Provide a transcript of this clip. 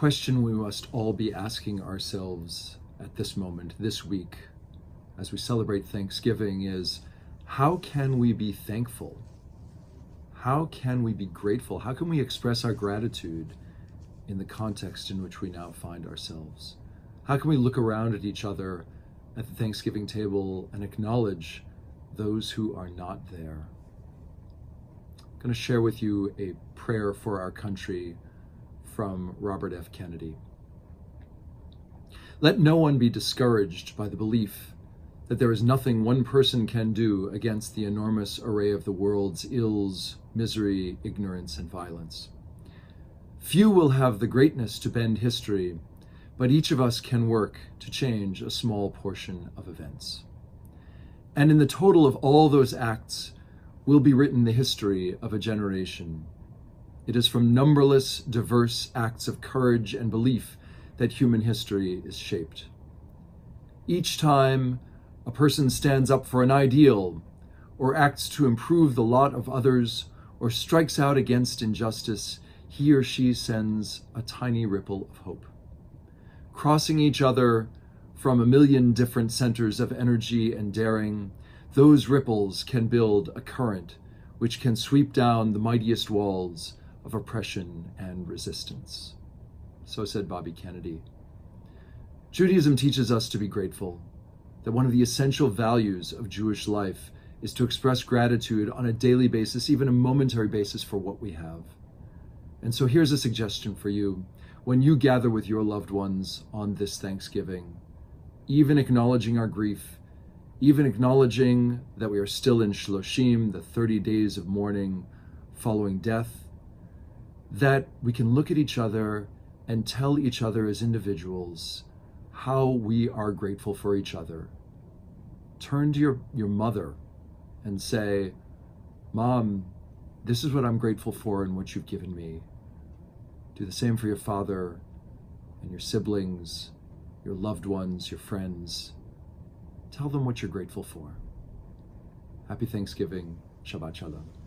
question we must all be asking ourselves at this moment, this week, as we celebrate Thanksgiving is, how can we be thankful? How can we be grateful? How can we express our gratitude in the context in which we now find ourselves? How can we look around at each other at the Thanksgiving table and acknowledge those who are not there? I'm going to share with you a prayer for our country from Robert F. Kennedy. Let no one be discouraged by the belief that there is nothing one person can do against the enormous array of the world's ills, misery, ignorance, and violence. Few will have the greatness to bend history, but each of us can work to change a small portion of events. And in the total of all those acts will be written the history of a generation. It is from numberless, diverse acts of courage and belief that human history is shaped. Each time a person stands up for an ideal, or acts to improve the lot of others, or strikes out against injustice, he or she sends a tiny ripple of hope. Crossing each other from a million different centers of energy and daring, those ripples can build a current which can sweep down the mightiest walls of oppression and resistance. So said Bobby Kennedy. Judaism teaches us to be grateful, that one of the essential values of Jewish life is to express gratitude on a daily basis, even a momentary basis, for what we have. And so here's a suggestion for you. When you gather with your loved ones on this Thanksgiving, even acknowledging our grief, even acknowledging that we are still in Shloshim, the 30 days of mourning following death, that we can look at each other and tell each other as individuals how we are grateful for each other. Turn to your mother and say, Mom, this is what I'm grateful for and what you've given me. Do the same for your father and your siblings, your loved ones, your friends. Tell them what you're grateful for. Happy Thanksgiving. Shabbat Shalom.